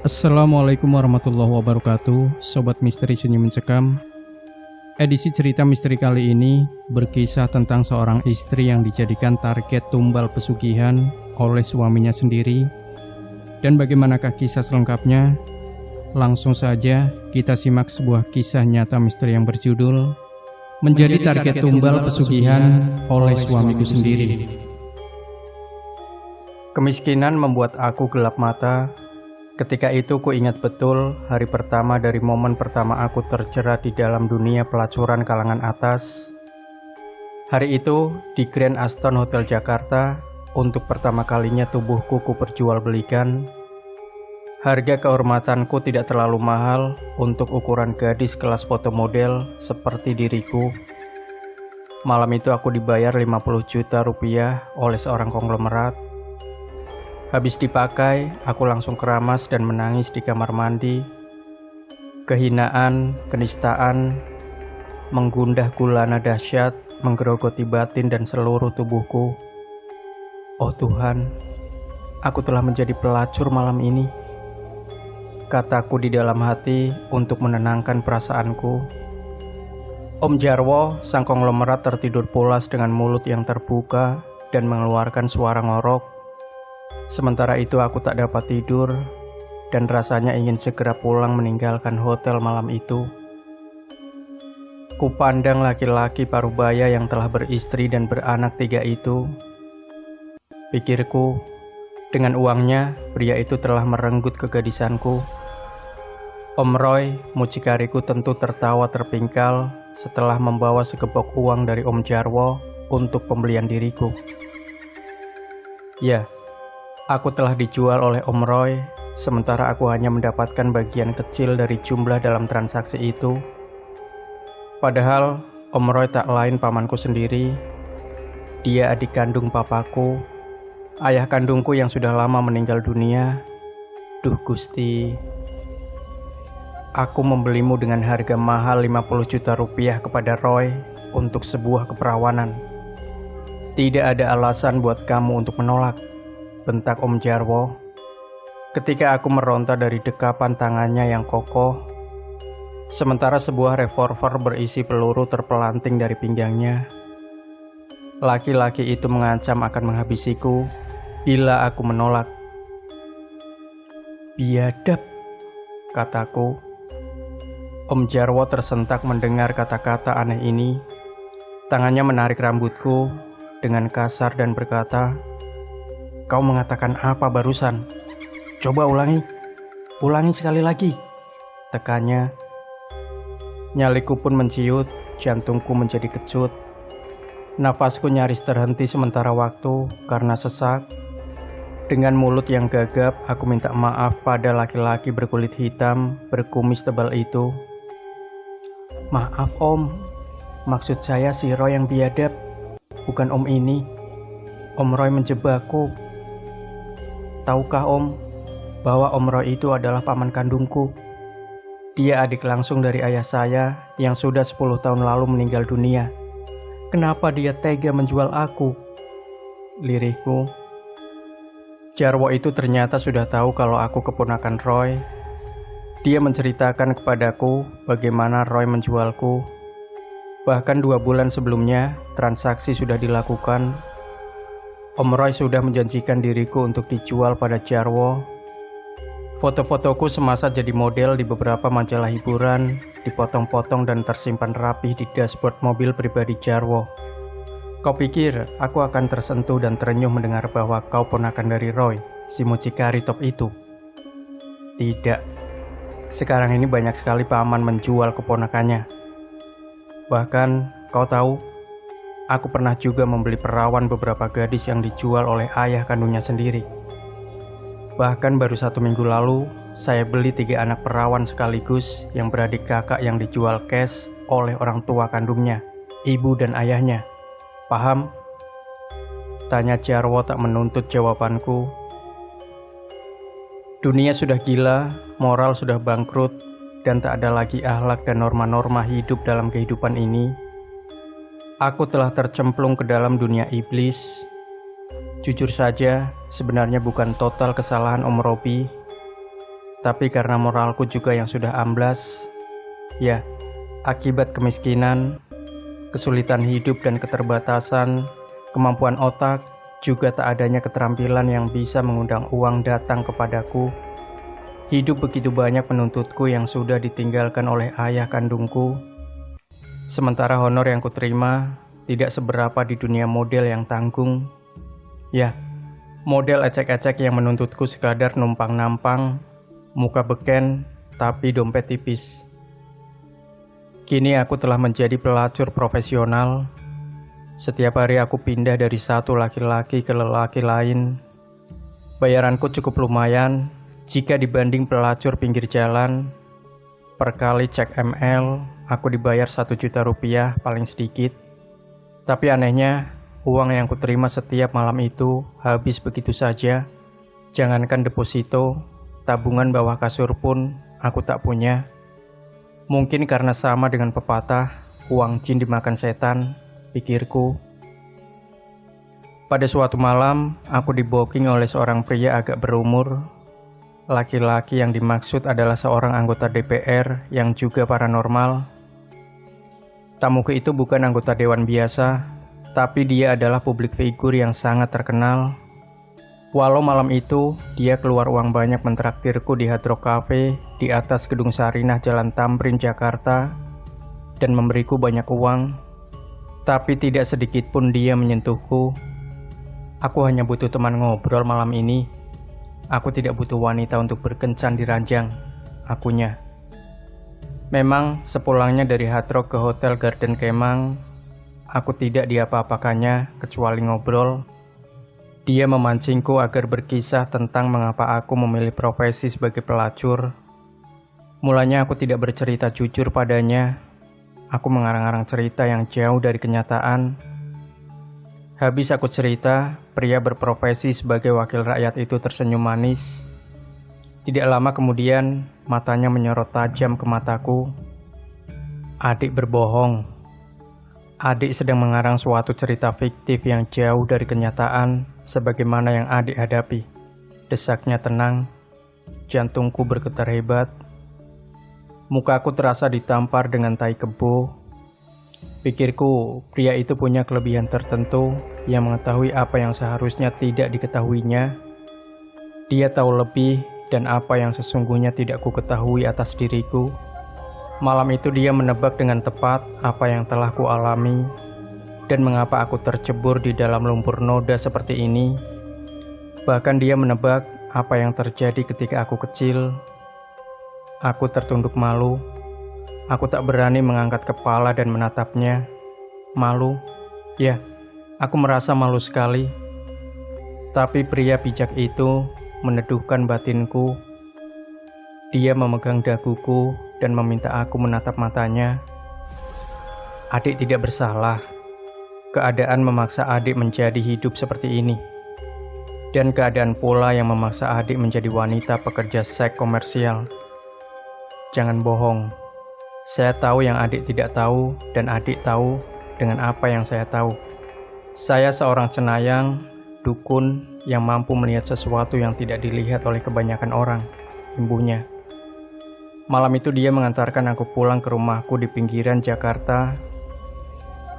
Assalamualaikum warahmatullahi wabarakatuh, Sobat Misteri Senyum Mencekam. Edisi cerita misteri kali ini berkisah tentang seorang istri yang dijadikan target tumbal pesugihan oleh suaminya sendiri. Dan bagaimanakah kisah selengkapnya? Langsung saja kita simak sebuah kisah nyata misteri yang berjudul Menjadi Target Tumbal Pesugihan oleh Suamiku Sendiri. Kemiskinan membuat aku gelap mata. Ketika itu ku ingat betul hari pertama dari momen pertama aku terjerat di dalam dunia pelacuran kalangan atas. Hari itu di Grand Aston Hotel Jakarta, untuk pertama kalinya tubuhku ku perjualbelikan. Harga kehormatanku tidak terlalu mahal untuk ukuran gadis kelas foto model seperti diriku. Malam itu aku dibayar 50 juta rupiah oleh seorang konglomerat. Habis dipakai, aku langsung keramas dan menangis di kamar mandi. Kehinaan, kenistaan, menggundah gulana dahsyat, menggerogoti batin dan seluruh tubuhku. Oh Tuhan, aku telah menjadi pelacur malam ini. Kataku di dalam hati untuk menenangkan perasaanku. Om Jarwo, sang konglomerat tertidur pulas dengan mulut yang terbuka dan mengeluarkan suara ngorok. Sementara itu aku tak dapat tidur dan rasanya ingin segera pulang meninggalkan hotel malam itu. Kupandang laki-laki parubaya yang telah beristri dan beranak 3 itu. Pikirku, dengan uangnya pria itu telah merenggut kegadisanku. Om Roy, mucikariku tentu tertawa terpingkal setelah membawa sekepok uang dari Om Jarwo untuk pembelian diriku. Ya, aku telah dijual oleh Om Roy, sementara aku hanya mendapatkan bagian kecil dari jumlah dalam transaksi itu. Padahal Om Roy tak lain pamanku sendiri. Dia adik kandung papaku, ayah kandungku yang sudah lama meninggal dunia. Duh Gusti, aku membelimu dengan harga mahal 50 juta rupiah kepada Roy untuk sebuah keperawanan. Tidak ada alasan buat kamu untuk menolak, bentak Om Jarwo. Ketika aku meronta dari dekapan tangannya yang kokoh, sementara sebuah revolver berisi peluru terpelanting dari pinggangnya. Laki-laki itu mengancam akan menghabisiku bila aku menolak. Biadab, kataku. Om Jarwo tersentak mendengar kata-kata aneh ini. Tangannya menarik rambutku dengan kasar dan berkata, "Kau mengatakan apa barusan? Coba ulangi. Ulangi sekali lagi," tekannya. Nyaliku pun menciut, jantungku menjadi kecut. Nafasku nyaris terhenti sementara waktu karena sesak. Dengan mulut yang gagap, aku minta maaf pada laki-laki berkulit hitam, berkumis tebal itu. "Maaf Om, maksud saya si Roy yang biadab, bukan Om ini. Om Roy menjebakku. Tahukah Om, bahwa Om Roy itu adalah paman kandungku. Dia adik langsung dari ayah saya yang sudah 10 tahun lalu meninggal dunia. Kenapa dia tega menjual aku?" Lirihku. Jarwo itu ternyata sudah tahu kalau aku keponakan Roy. Dia menceritakan kepadaku bagaimana Roy menjualku. Bahkan 2 bulan sebelumnya, transaksi sudah dilakukan. Om Roy sudah menjanjikan diriku untuk dijual pada Jarwo. Foto-fotoku semasa jadi model di beberapa majalah hiburan, dipotong-potong dan tersimpan rapih di dashboard mobil pribadi Jarwo. Kau pikir aku akan tersentuh dan terenyuh mendengar bahwa kau ponakan dari Roy, si mucikari top itu? Tidak. Sekarang ini banyak sekali paman menjual keponakannya. Bahkan, kau tahu, aku pernah juga membeli perawan beberapa gadis yang dijual oleh ayah kandungnya sendiri. Bahkan baru 1 minggu lalu, saya beli 3 anak perawan sekaligus yang beradik kakak yang dijual cash oleh orang tua kandungnya, ibu dan ayahnya. Paham? Tanya Jarwo tak menuntut jawabanku. Dunia sudah gila, moral sudah bangkrut, dan tak ada lagi akhlak dan norma-norma hidup dalam kehidupan ini. Aku telah tercemplung ke dalam dunia iblis. Jujur saja, sebenarnya bukan total kesalahan Om Robi. Tapi karena moralku juga yang sudah amblas, ya, akibat kemiskinan, kesulitan hidup dan keterbatasan, kemampuan otak, juga tak adanya keterampilan yang bisa mengundang uang datang kepadaku. Hidup begitu banyak menuntutku yang sudah ditinggalkan oleh ayah kandungku. Sementara honor yang kuterima tidak seberapa di dunia model yang tanggung. Ya, model ecek-ecek yang menuntutku sekadar numpang-nampang, muka beken, tapi dompet tipis. Kini aku telah menjadi pelacur profesional. Setiap hari aku pindah dari satu laki-laki ke lelaki lain. Bayaranku cukup lumayan jika dibanding pelacur pinggir jalan. Per kali cek ML, aku dibayar 1 juta rupiah paling sedikit. Tapi anehnya, uang yang kuterima setiap malam itu habis begitu saja. Jangankan deposito, tabungan bawah kasur pun aku tak punya. Mungkin karena sama dengan pepatah, uang jin dimakan setan, pikirku. Pada suatu malam, aku diboking oleh seorang pria agak berumur. Laki-laki yang dimaksud adalah seorang anggota DPR yang juga paranormal. Tamuku itu bukan anggota dewan biasa, tapi dia adalah publik figur yang sangat terkenal. Walau malam itu, dia keluar uang banyak mentraktirku di Hard Rock Cafe di atas Gedung Sarinah Jalan Tamrin, Jakarta, dan memberiku banyak uang. Tapi tidak sedikit pun dia menyentuhku. Aku hanya butuh teman ngobrol malam ini. Aku tidak butuh wanita untuk berkencan di ranjang, akunya. Memang sepulangnya dari Hard Rock ke Hotel Garden Kemang, aku tidak diapa-apakannya kecuali ngobrol. Dia memancingku agar berkisah tentang mengapa aku memilih profesi sebagai pelacur. Mulanya aku tidak bercerita jujur padanya. Aku mengarang-arang cerita yang jauh dari kenyataan. Habis aku cerita, pria berprofesi sebagai wakil rakyat itu tersenyum manis. Tidak lama kemudian, matanya menyorot tajam ke mataku. Adik berbohong. Adik sedang mengarang suatu cerita fiktif yang jauh dari kenyataan, sebagaimana yang adik hadapi. Desaknya tenang, jantungku bergetar hebat. Mukaku terasa ditampar dengan tai kebo. Pikirku, pria itu punya kelebihan tertentu yang mengetahui apa yang seharusnya tidak diketahuinya. Dia tahu lebih dan apa yang sesungguhnya tidak ku ketahui atas diriku. Malam itu dia menebak dengan tepat apa yang telah ku alami dan mengapa aku tercebur di dalam lumpur noda seperti ini. Bahkan dia menebak apa yang terjadi ketika aku kecil. Aku tertunduk malu. Aku tak berani mengangkat kepala dan menatapnya. Malu? Ya, aku merasa malu sekali. Tapi pria bijak itu meneduhkan batinku. Dia memegang daguku dan meminta aku menatap matanya. Adik tidak bersalah. Keadaan memaksa adik menjadi hidup seperti ini. Dan keadaan pula yang memaksa adik menjadi wanita pekerja seks komersial. Jangan bohong. Saya tahu yang adik tidak tahu dan adik tahu dengan apa yang saya tahu. Saya seorang cenayang, dukun yang mampu melihat sesuatu yang tidak dilihat oleh kebanyakan orang, imbuhnya. Malam itu dia mengantarkan aku pulang ke rumahku di pinggiran Jakarta.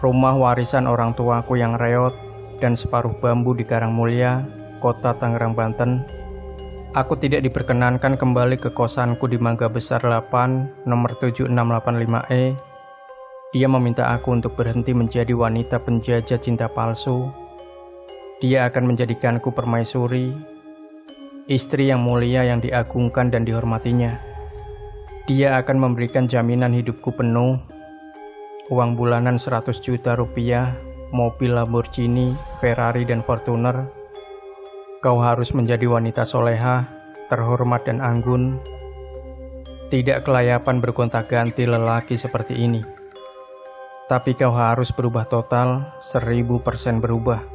Rumah warisan orang tuaku yang reot dan separuh bambu di Karangmulya, kota Tangerang, Banten. Aku tidak diperkenankan kembali ke kosanku di Mangga Besar 8, nomor 7685E. Dia meminta aku untuk berhenti menjadi wanita penjajah cinta palsu. Dia akan menjadikanku permaisuri, istri yang mulia yang diagungkan dan dihormatinya. Dia akan memberikan jaminan hidupku penuh, uang bulanan 100 juta rupiah, mobil Lamborghini, Ferrari, dan Fortuner. Kau harus menjadi wanita soleha, terhormat dan anggun. Tidak kelayapan bergonta-ganti lelaki seperti ini. Tapi kau harus berubah total, 1000% berubah.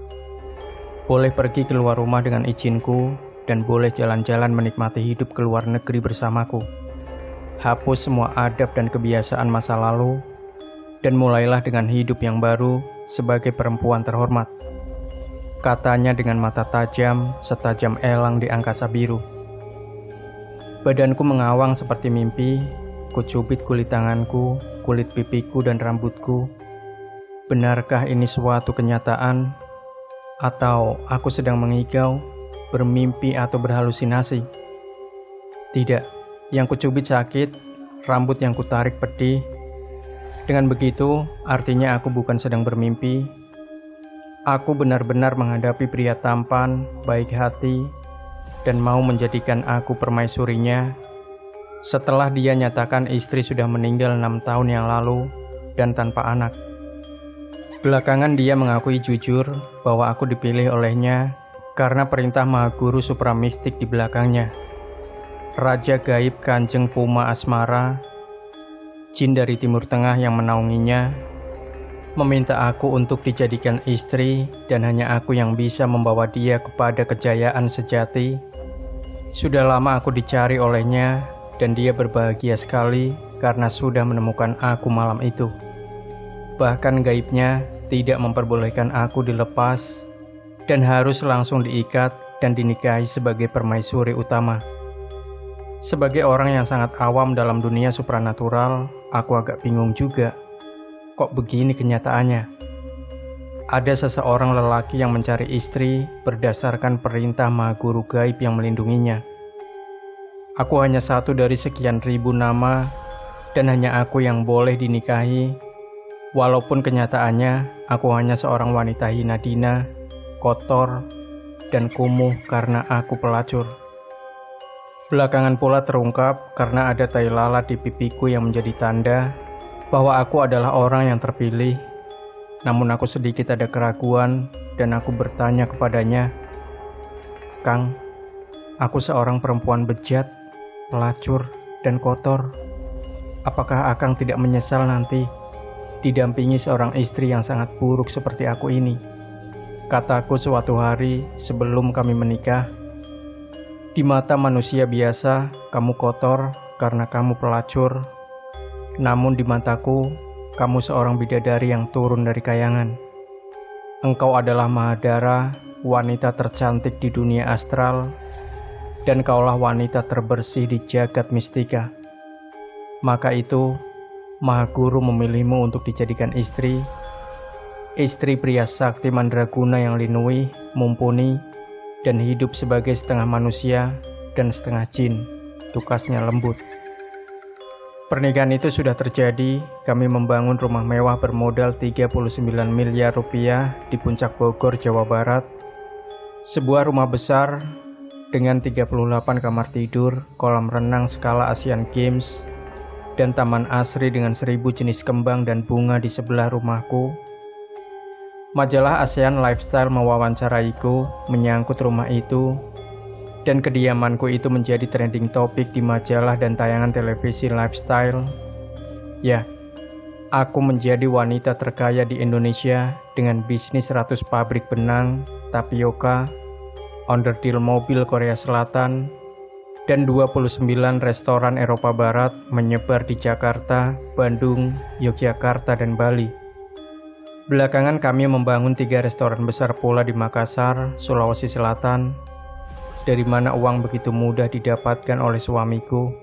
Boleh pergi keluar rumah dengan izinku, dan boleh jalan-jalan menikmati hidup ke luar negeri bersamaku. Hapus semua adab dan kebiasaan masa lalu, dan mulailah dengan hidup yang baru sebagai perempuan terhormat. Katanya dengan mata tajam, setajam elang di angkasa biru. Badanku mengawang seperti mimpi, kucubit kulit tanganku, kulit pipiku dan rambutku. Benarkah ini suatu kenyataan? Atau aku sedang mengigau, bermimpi atau berhalusinasi? Tidak, yang kucubit sakit, rambut yang kutarik pedih. Dengan begitu, artinya aku bukan sedang bermimpi. Aku benar-benar menghadapi pria tampan, baik hati, dan mau menjadikan aku permaisurinya. Setelah dia nyatakan istri sudah meninggal 6 tahun yang lalu dan tanpa anak. Belakangan dia mengakui jujur bahwa aku dipilih olehnya karena perintah Maha Guru supramistik di belakangnya. Raja gaib Kanjeng Puma Asmara, jin dari Timur Tengah yang menaunginya, meminta aku untuk dijadikan istri dan hanya aku yang bisa membawa dia kepada kejayaan sejati. Sudah lama aku dicari olehnya dan dia berbahagia sekali karena sudah menemukan aku malam itu. Bahkan gaibnya tidak memperbolehkan aku dilepas dan harus langsung diikat dan dinikahi sebagai permaisuri utama. Sebagai orang yang sangat awam dalam dunia supranatural, aku agak bingung juga. Kok begini kenyataannya? Ada seseorang lelaki yang mencari istri berdasarkan perintah Maha Guru gaib yang melindunginya. Aku hanya satu dari sekian ribu nama dan hanya aku yang boleh dinikahi. Walaupun kenyataannya aku hanya seorang wanita hina dina, kotor, dan kumuh karena aku pelacur. Belakangan pula terungkap karena ada tai lalat di pipiku yang menjadi tanda bahwa aku adalah orang yang terpilih. Namun aku sedikit ada keraguan dan aku bertanya kepadanya, "Kang, aku seorang perempuan bejat, pelacur, dan kotor. Apakah Akang tidak menyesal nanti didampingi seorang istri yang sangat buruk seperti aku ini?" Kataku suatu hari sebelum kami menikah, "Di mata manusia biasa, kamu kotor karena kamu pelacur. Namun di mataku, kamu seorang bidadari yang turun dari kayangan. Engkau adalah Mahadara, wanita tercantik di dunia astral, dan kaulah wanita terbersih di jagat mistika. Maka itu, Maha Guru memilihmu untuk dijadikan istri pria sakti mandraguna yang linui, mumpuni, dan hidup sebagai setengah manusia dan setengah jin, tukasnya lembut." Pernikahan itu sudah terjadi. Kami membangun rumah mewah bermodal 39 miliar rupiah di Puncak Bogor, Jawa Barat. Sebuah rumah besar dengan 38 kamar tidur, kolam renang skala Asian Games, dan taman asri dengan 1000 jenis kembang dan bunga di sebelah rumahku. Majalah ASEAN Lifestyle mewawancaraiku menyangkut rumah itu, dan kediamanku itu menjadi trending topik di majalah dan tayangan televisi lifestyle. Ya, aku menjadi wanita terkaya di Indonesia dengan bisnis 100 pabrik benang, tapioka, onderdil mobil Korea Selatan, dan 29 restoran Eropa Barat menyebar di Jakarta, Bandung, Yogyakarta, dan Bali. Belakangan kami membangun 3 restoran besar pula di Makassar, Sulawesi Selatan, dari mana uang begitu mudah didapatkan oleh suamiku.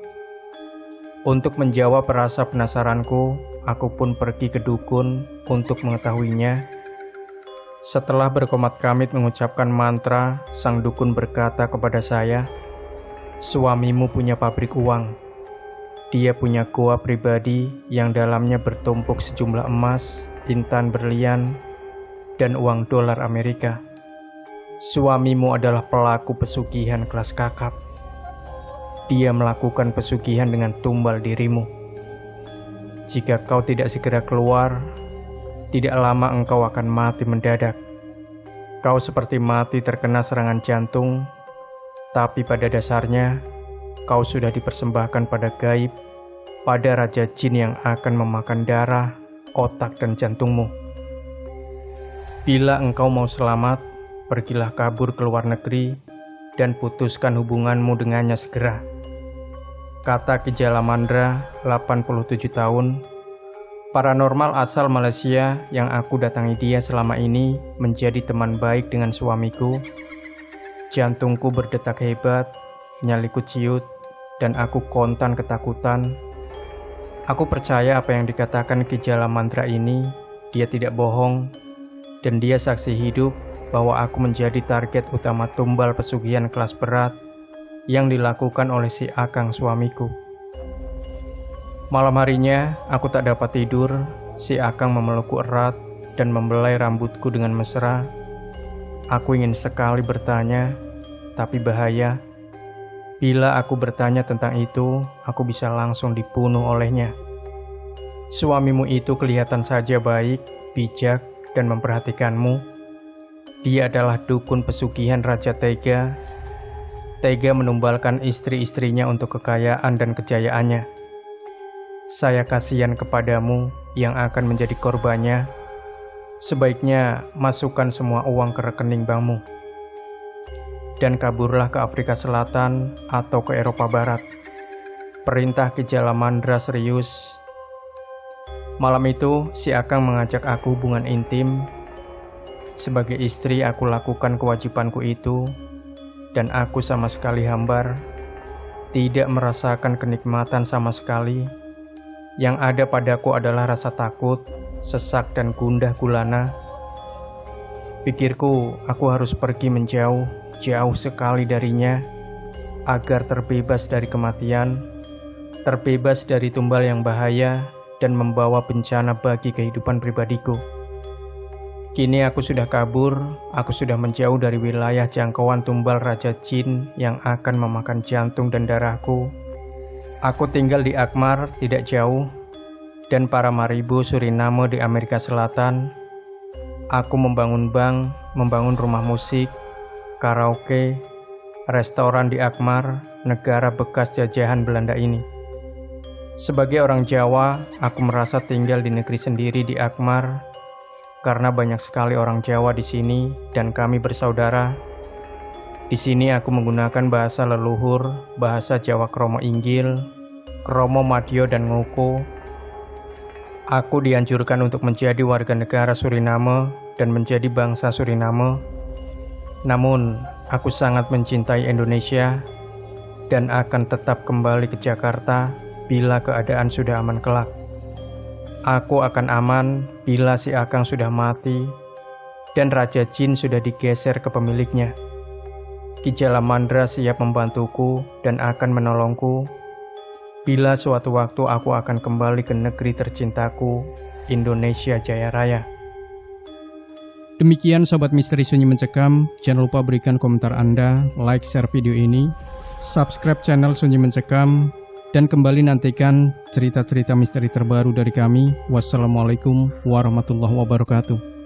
Untuk menjawab rasa penasaranku, aku pun pergi ke dukun untuk mengetahuinya. Setelah berkomat-kamit mengucapkan mantra, sang dukun berkata kepada saya, "Suamimu punya pabrik uang. Dia punya goa pribadi yang dalamnya bertumpuk sejumlah emas, intan berlian, dan uang dolar Amerika. Suamimu adalah pelaku pesugihan kelas kakap. Dia melakukan pesugihan dengan tumbal dirimu. Jika kau tidak segera keluar, tidak lama engkau akan mati mendadak. Kau seperti mati terkena serangan jantung, tapi pada dasarnya kau sudah dipersembahkan pada gaib, pada raja jin yang akan memakan darah, otak, dan jantungmu. Bila engkau mau selamat, pergilah kabur ke luar negeri dan putuskan hubunganmu dengannya segera." Kata Ki Jalamandra, 87 tahun, paranormal asal Malaysia yang aku datangi dia selama ini menjadi teman baik dengan suamiku. Jantungku berdetak hebat, nyaliku ciut, dan aku kontan ketakutan. Aku percaya apa yang dikatakan Ki Jalamandra ini, dia tidak bohong, dan dia saksi hidup bahwa aku menjadi target utama tumbal pesugihan kelas berat yang dilakukan oleh si Akang suamiku. Malam harinya, aku tak dapat tidur. Si Akang memelukku erat dan membelai rambutku dengan mesra. Aku ingin sekali bertanya, tapi bahaya. Bila aku bertanya tentang itu, aku bisa langsung dibunuh olehnya. Suamimu itu kelihatan saja baik, bijak, dan memperhatikanmu. Dia adalah dukun pesugihan Raja Tega. Tega menumbalkan istri-istrinya untuk kekayaan dan kejayaannya. Saya kasihan kepadamu yang akan menjadi korbannya. Sebaiknya masukkan semua uang ke rekening bankmu dan kaburlah ke Afrika Selatan atau ke Eropa Barat. Perintah Ki Jalamandra serius. Malam itu, si Akang mengajak aku hubungan intim. Sebagai istri, aku lakukan kewajibanku itu, dan aku sama sekali hambar, tidak merasakan kenikmatan sama sekali. Yang ada padaku adalah rasa takut, sesak, dan gundah gulana. Pikirku, aku harus pergi menjauh, jauh sekali darinya, agar terbebas dari kematian, terbebas dari tumbal yang bahaya, dan membawa bencana bagi kehidupan pribadiku. Kini aku sudah kabur, aku sudah menjauh dari wilayah jangkauan tumbal Raja Jin yang akan memakan jantung dan darahku. Aku tinggal di Akmar, tidak jauh, dan Paramaribo, Suriname di Amerika Selatan. Aku membangun bank, membangun rumah musik, karaoke, restoran di Akmar, negara bekas jajahan Belanda ini. Sebagai orang Jawa, aku merasa tinggal di negeri sendiri di Akmar, karena banyak sekali orang Jawa di sini dan kami bersaudara. Di sini aku menggunakan bahasa leluhur, bahasa Jawa Kromo Inggil, Kromo Madyo, dan Ngoko. Aku dianjurkan untuk menjadi warga negara Suriname dan menjadi bangsa Suriname. Namun, aku sangat mencintai Indonesia dan akan tetap kembali ke Jakarta bila keadaan sudah aman kelak. Aku akan aman bila si Akang sudah mati dan Raja Jin sudah digeser ke pemiliknya. Ki Jalamandra siap membantuku dan akan menolongku bila suatu waktu aku akan kembali ke negeri tercintaku, Indonesia Jaya Raya. Demikian Sobat Misteri Sunyi Mencekam, jangan lupa berikan komentar Anda, like, share video ini, subscribe channel Sunyi Mencekam, dan kembali nantikan cerita-cerita misteri terbaru dari kami. Wassalamualaikum warahmatullahi wabarakatuh.